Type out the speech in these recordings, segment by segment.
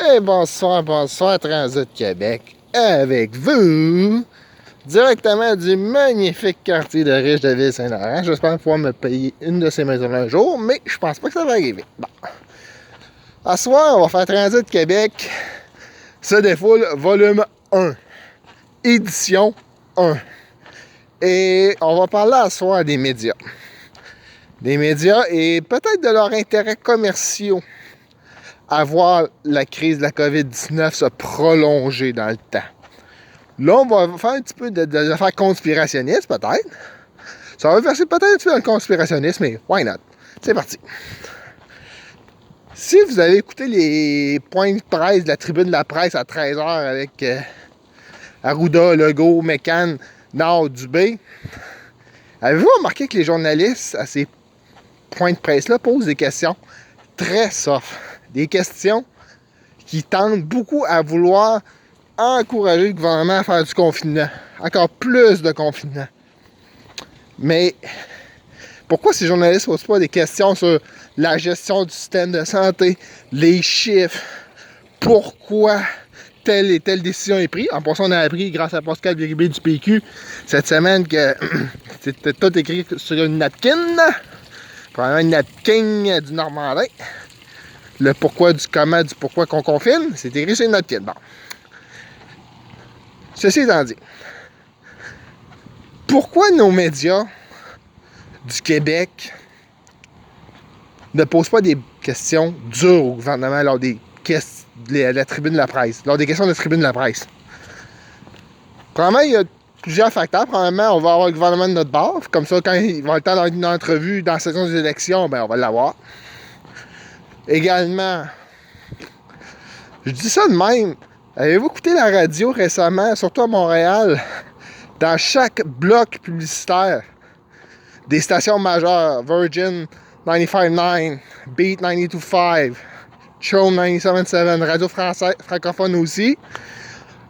Et bonsoir, Transit Québec, avec vous, directement du magnifique quartier de riche de Ville-Saint-Laurent. J'espère pouvoir me payer une de ces maisons un jour, mais je pense pas que ça va arriver. Bon. À ce soir, on va faire Transit Québec, se défoule, volume 1, édition 1. Et on va parler à ce soir des médias. Des médias et peut-être de leurs intérêts commerciaux à voir la crise de la COVID-19 se prolonger dans le temps. Là, on va faire un petit peu de affaires conspirationnistes, peut-être. Ça va verser peut-être un petit peu dans le conspirationnisme, mais why not? C'est parti. Si vous avez écouté les points de presse de la tribune de la presse à 13h avec Arruda, Legault, McCann, Nord, Dubé, avez-vous remarqué que les journalistes à ces points de presse-là posent des questions très soft? Des questions qui tendent beaucoup à vouloir encourager le gouvernement à faire du confinement. Encore plus de confinement. Mais pourquoi ces journalistes ne posent pas des questions sur la gestion du système de santé, les chiffres, pourquoi telle et telle décision est prise? En passant, on a appris grâce à Pascal Bérubé du PQ cette semaine que c'était tout écrit sur une napkin, probablement une napkin du Normandin. Le pourquoi du comment, du pourquoi qu'on confine, c'est écrit sur une napkin. Bon. Ceci étant dit, pourquoi nos médias du Québec ne posent pas des questions dures au gouvernement lors des questions de la tribune de la presse, lors des questions de la tribune de la presse? Premièrement, il y a plusieurs facteurs. Premièrement, on va avoir le gouvernement de notre bord. Comme ça, quand il va y avoir le temps d'avoir une entrevue dans la saison des élections, ben on va l'avoir. Également, je dis ça de même. Avez-vous écouté la radio récemment, surtout à Montréal, dans chaque bloc publicitaire des stations majeures, Virgin 95.9, Beat 92.5, Chaume 97.7, Radio française, francophone aussi,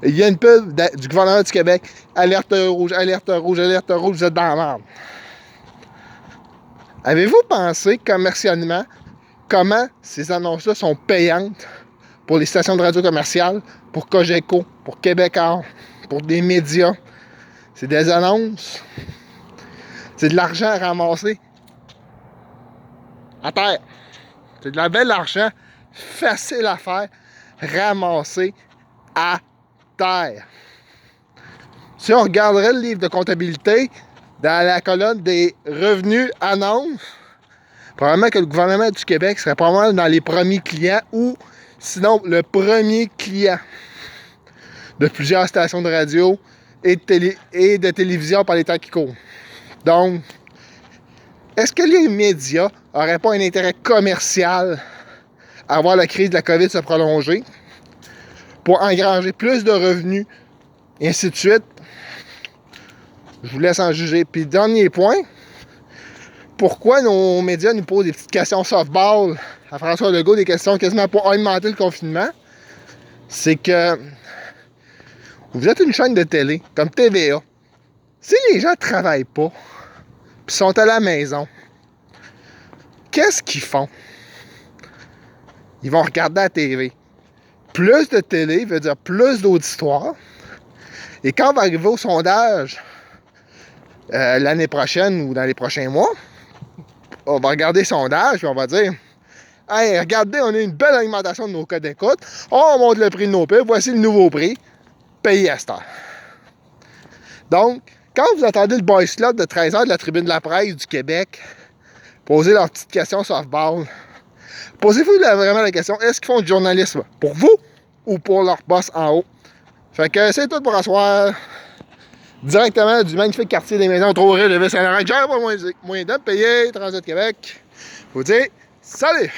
il y a une pub du gouvernement du Québec, alerte rouge, alerte rouge, alerte rouge, vous êtes dans la merde. Avez-vous pensé commercialement comment ces annonces-là sont payantes pour les stations de radio commerciales, pour Cogeco, pour Québécois, pour des médias? C'est des annonces. C'est de l'argent à ramasser à terre. C'est de la belle argent, facile à faire, ramasser à terre. Si on regarderait le livre de comptabilité, dans la colonne des revenus annonces, probablement que le gouvernement du Québec serait probablement dans les premiers clients ou sinon le premier client de plusieurs stations de radio et de télévision par les temps qui courent. Donc, est-ce que les médias n'auraient pas un intérêt commercial à voir la crise de la COVID se prolonger pour engranger plus de revenus et ainsi de suite? Je vous laisse en juger. Puis, dernier point, pourquoi nos médias nous posent des petites questions softball à François Legault, des questions quasiment pour augmenter le confinement? C'est que vous êtes une chaîne de télé, comme TVA. Si les gens ne travaillent pas, puis sont à la maison, qu'est-ce qu'ils font? Ils vont regarder la TV. Plus de télé veut dire plus d'auditoire. Et quand on va arriver au sondage l'année prochaine ou dans les prochains mois, on va regarder le sondage et on va dire « Hey, regardez, on a une belle augmentation de nos codes d'écoute. On monte le prix de nos pubs. Voici le nouveau prix. Payé à cette heure. » Donc, quand vous attendez le boys club de 13h de la tribune de la presse du Québec poser leurs petites questions softball, posez-vous vraiment la question, est-ce qu'ils font du journalisme pour vous ou pour leur boss en haut? Fait que c'est tout pour asseoir. Directement du magnifique quartier des maisons trop riches de Ville-Saint-Laurent. J'ai pas moins de payer Transit Québec. Faut dire salut!